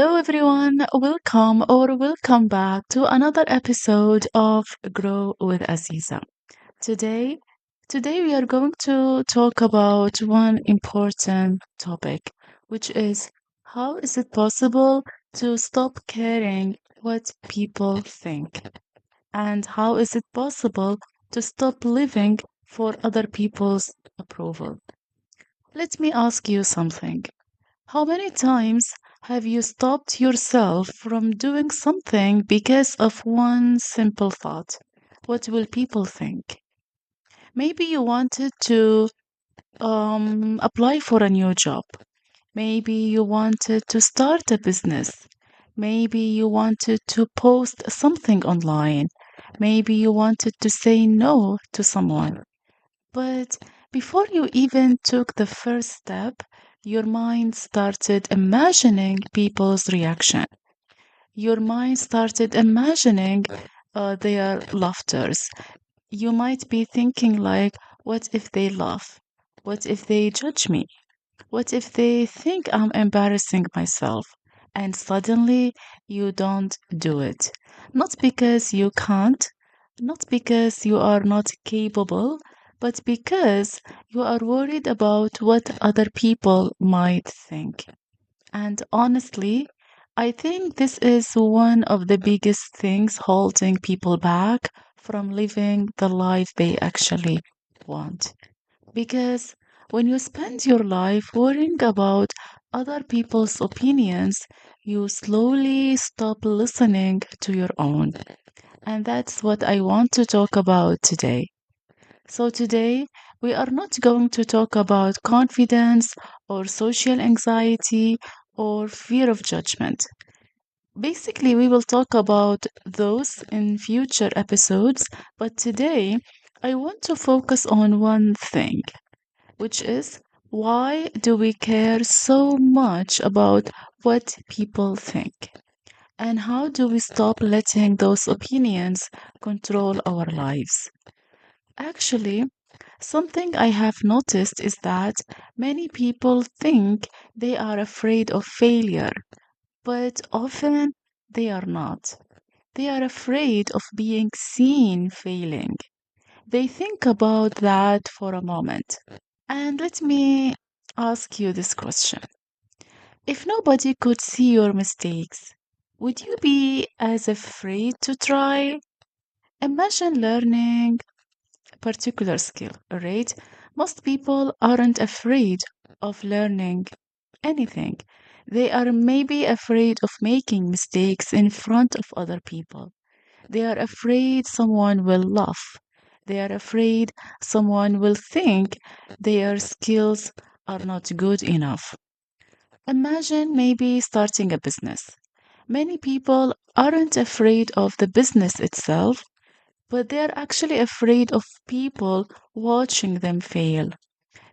Hello everyone, welcome back to another episode of Grow with Aziza. Today, today we are going to talk about one important topic, which is how is it possible to stop caring what people think? And how is it possible to stop living for other people's approval? Let me ask you something. How many times have you stopped yourself from doing something because of one simple thought? What will people think? Maybe you wanted to apply for a new job. Maybe you wanted to start a business. Maybe you wanted to post something online. Maybe you wanted to say no to someone. But before you even took the first step, your mind started imagining people's reaction. Your mind started imagining their laughters. You might be thinking like, what if they laugh? What if they judge me? What if they think I'm embarrassing myself? And suddenly you don't do it. Not because you can't, not because you are not capable, but because you are worried about what other people might think. And honestly, I think this is one of the biggest things holding people back from living the life they actually want. Because when you spend your life worrying about other people's opinions, you slowly stop listening to your own. And that's what I want to talk about today. So, today we are not going to talk about confidence or social anxiety or fear of judgment. Basically, we will talk about those in future episodes, but today I want to focus on one thing, which is why do we care so much about what people think? And how do we stop letting those opinions control our lives? Actually, something I have noticed is that many people think they are afraid of failure, but often they are not. They are afraid of being seen failing. They think about that for a moment. And let me ask you this question. If nobody could see your mistakes, would you be as afraid to try? Imagine learning a particular skill, right? Most people aren't afraid of learning anything. They are maybe afraid of making mistakes in front of other people. They are afraid someone will laugh. They are afraid someone will think their skills are not good enough. Imagine maybe starting a business. Many people aren't afraid of the business itself, but they are actually afraid of people watching them fail.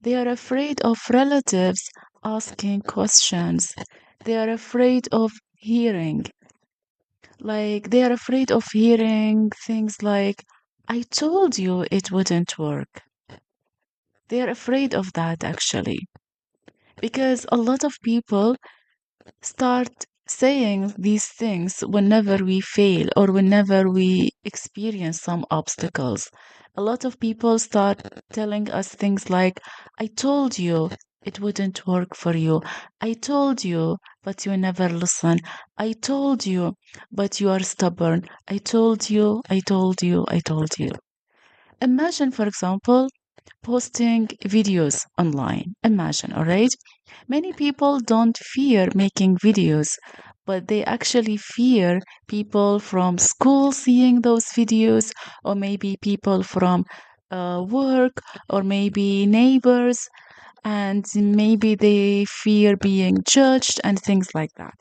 They are afraid of relatives asking questions. They are afraid of hearing. They are afraid of hearing things like, I told you it wouldn't work. They are afraid of that actually. Because a lot of people start saying these things whenever we fail or whenever we experience some obstacles. A lot of people start telling us things like, I told you it wouldn't work for you. I told you, but you never listen. I told you, but you are stubborn. I told you, I told you, I told you. Imagine, for example, posting videos online. Imagine, all right? Many people don't fear making videos, but they actually fear people from school seeing those videos, or maybe people from work, or maybe neighbors, and maybe they fear being judged and things like that.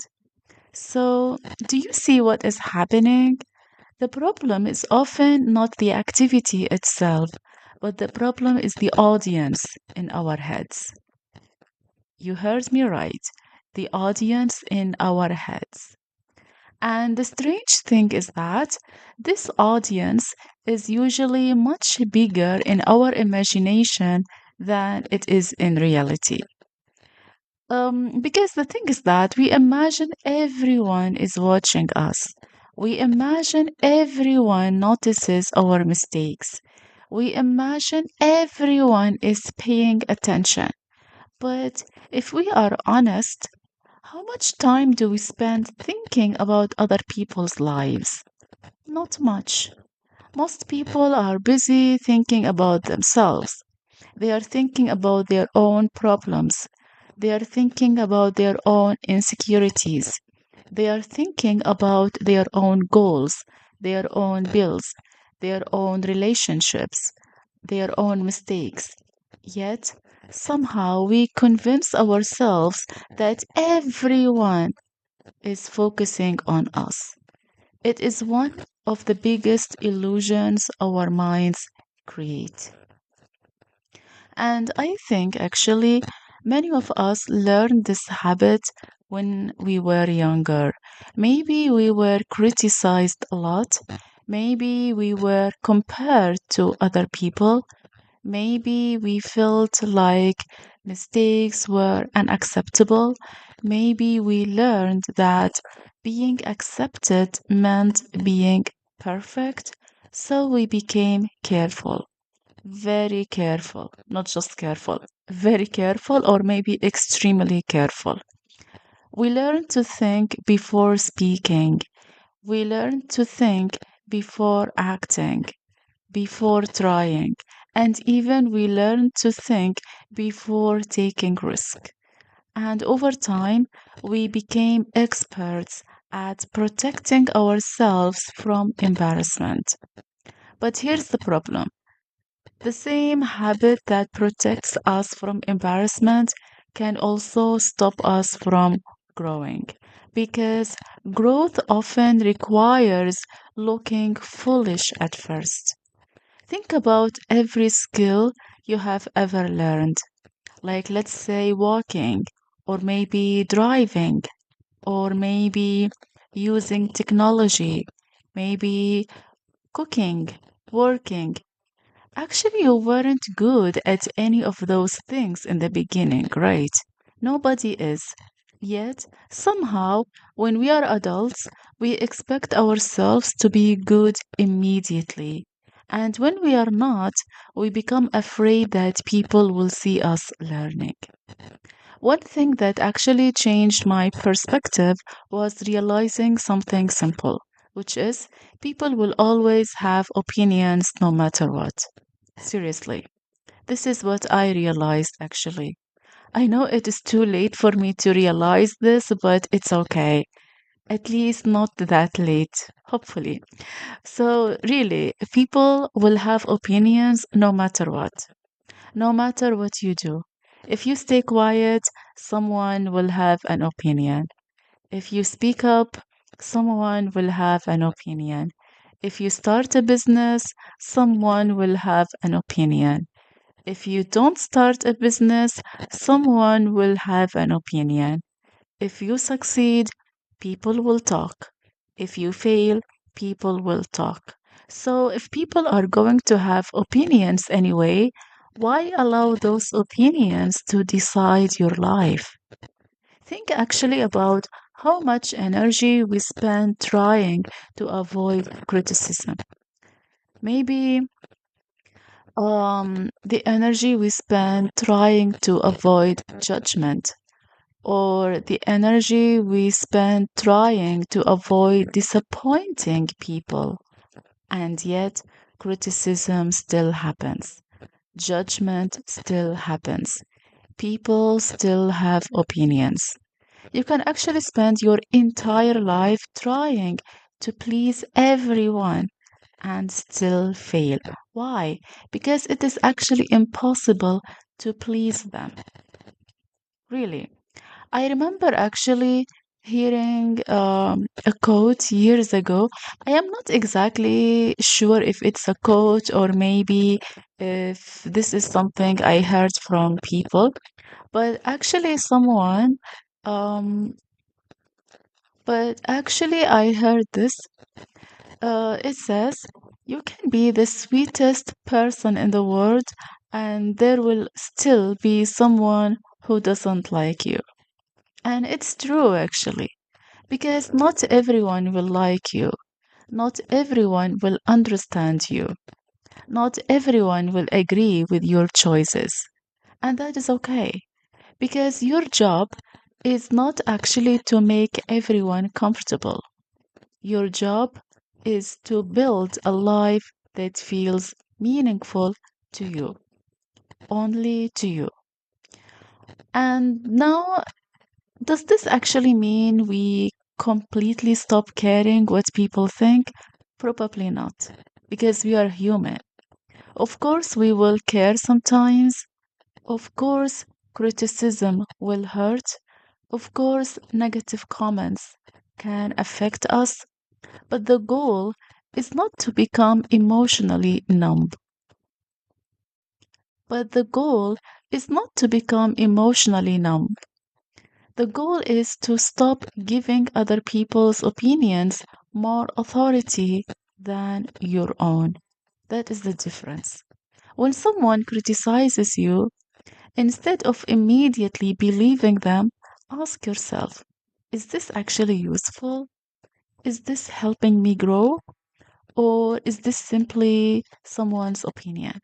So, do you see what is happening? The problem is often not the activity itself, but the problem is the audience in our heads. You heard me right. The audience in our heads. And the strange thing is that this audience is usually much bigger in our imagination than it is in reality. Because the thing is that we imagine everyone is watching us. We imagine everyone notices our mistakes. We imagine everyone is paying attention. But if we are honest, how much time do we spend thinking about other people's lives? Not much. Most people are busy thinking about themselves. They are thinking about their own problems. They are thinking about their own insecurities. They are thinking about their own goals, their own bills, their own relationships, their own mistakes. Yet, somehow, we convince ourselves that everyone is focusing on us. It is one of the biggest illusions our minds create. And I think actually many of us learned this habit when we were younger. Maybe we were criticized a lot. Maybe we were compared to other people. Maybe we felt like mistakes were unacceptable. Maybe we learned that being accepted meant being perfect. So we became careful, very careful, not just careful, very careful, or maybe extremely careful. We learn to think before speaking. We learn to think before acting, before trying, and even we learn to think before taking risk. And over time, we became experts at protecting ourselves from embarrassment. But here's the problem. The same habit that protects us from embarrassment can also stop us from growing because growth often requires looking foolish at first. Think about every skill you have ever learned, like let's say walking, or maybe driving, or maybe using technology, maybe cooking, working. Actually, you weren't good at any of those things in the beginning, right? Nobody is. Yet, somehow, when we are adults, we expect ourselves to be good immediately. And when we are not, we become afraid that people will see us learning. One thing that actually changed my perspective was realizing something simple, which is people will always have opinions no matter what. Seriously, this is what I realized actually. I know it is too late for me to realize this, but it's okay. At least not that late, hopefully. So, really, people will have opinions no matter what, no matter what you do. If you stay quiet, someone will have an opinion. If you speak up, someone will have an opinion. If you start a business, someone will have an opinion. If you don't start a business, someone will have an opinion. If you succeed, people will talk. If you fail, people will talk. So, if people are going to have opinions anyway, why allow those opinions to decide your life? Think actually about how much energy we spend trying to avoid criticism. Maybe the energy we spend trying to avoid judgment, or the energy we spend trying to avoid disappointing people. And yet, criticism still happens, judgment still happens, people still have opinions. You can actually spend your entire life trying to please everyone and still fail. Why? Because it is actually impossible to please them. Really. I remember actually hearing a quote years ago. I am not exactly sure if it's a quote or maybe if this is something I heard from people, but actually someone um but actually I heard this. It says you can be the sweetest person in the world and there will still be someone who doesn't like you. And it's true, actually, because not everyone will like you, not everyone will understand you, not everyone will agree with your choices. And that is okay, because your job is not actually to make everyone comfortable. Your job is to build a life that feels meaningful to you, only to you. And now, does this actually mean we completely stop caring what people think? Probably not, because we are human. Of course, we will care sometimes. Of course, criticism will hurt. Of course, negative comments can affect us. But the goal is not to become emotionally numb. But the goal is not to become emotionally numb. The goal is to stop giving other people's opinions more authority than your own. That is the difference. When someone criticizes you, instead of immediately believing them, ask yourself, is this actually useful? Is this helping me grow? Or is this simply someone's opinion?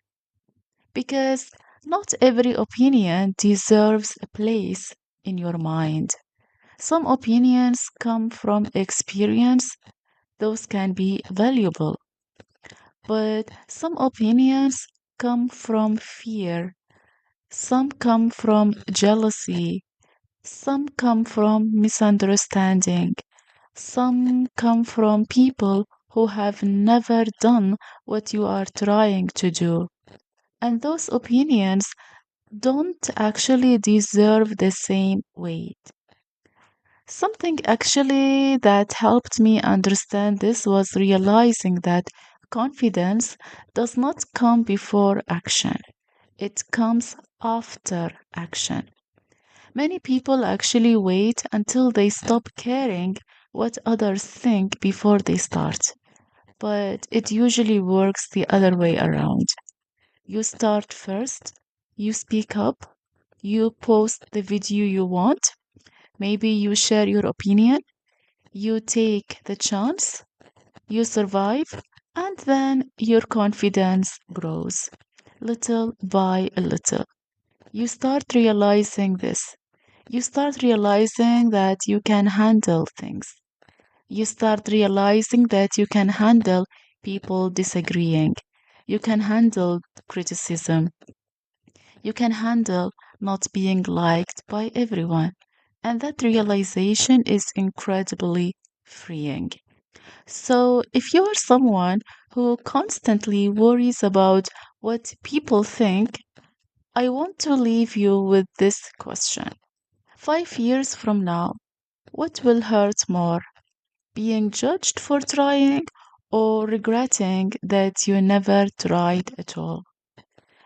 Because not every opinion deserves a place in your mind. Some opinions come from experience, those can be valuable, but some opinions come from fear, some come from jealousy, some come from misunderstanding, some come from people who have never done what you are trying to do. And those opinions don't actually deserve the same weight. Something actually that helped me understand this was realizing that confidence does not come before action, it comes after action. Many people actually wait until they stop caring what others think before they start, but it usually works the other way around. You start first, you speak up, you post the video you want, maybe you share your opinion, you take the chance, you survive, and then your confidence grows little by little. You start realizing this. You start realizing that you can handle things. You start realizing that you can handle people disagreeing. You can handle criticism. You can handle not being liked by everyone. And that realization is incredibly freeing. So, if you're someone who constantly worries about what people think, I want to leave you with this question. 5 years from now, what will hurt more? Being judged for trying or regretting that you never tried at all?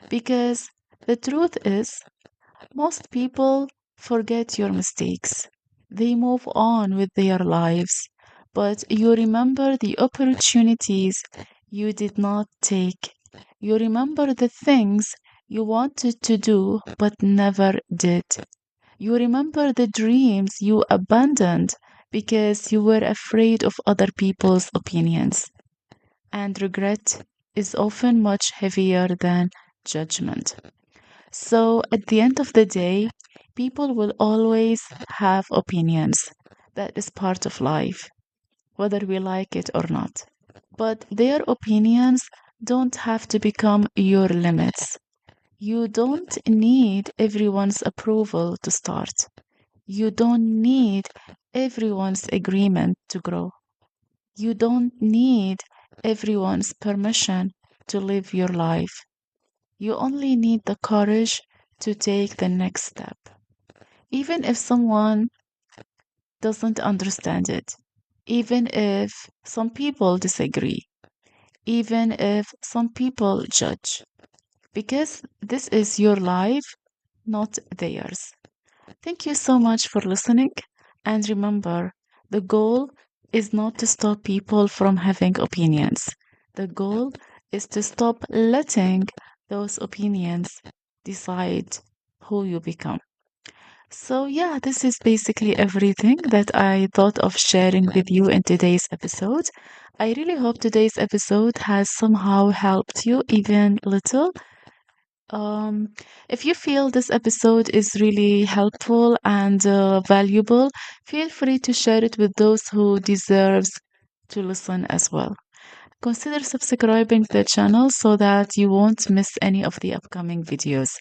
Because the truth is, most people forget your mistakes. They move on with their lives, but you remember the opportunities you did not take. You remember the things you wanted to do but never did. You remember the dreams you abandoned because you were afraid of other people's opinions. And regret is often much heavier than judgment. So, at the end of the day, people will always have opinions. That is part of life, whether we like it or not. But their opinions don't have to become your limits. You don't need everyone's approval to start. You don't need everyone's agreement to grow. You don't need everyone's permission to live your life. You only need the courage to take the next step, even if someone doesn't understand it, even if some people disagree, even if some people judge, because this is your life, not theirs. Thank you so much for listening. And remember, the goal is not to stop people from having opinions. The goal is to stop letting those opinions decide who you become. So, yeah, this is basically everything that I thought of sharing with you in today's episode. I really hope today's episode has somehow helped you, even little. Um, if you feel this episode is really helpful and valuable, feel free to share it with those who deserves to listen as well. Consider subscribing to the channel so that you won't miss any of the upcoming videos.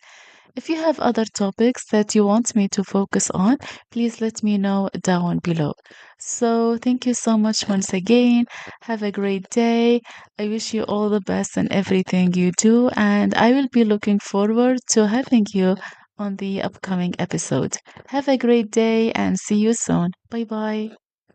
If you have other topics that you want me to focus on, please let me know down below. So, thank you so much once again. Have a great day. I wish you all the best in everything you do, and I will be looking forward to having you on the upcoming episode. Have a great day and see you soon. Bye bye.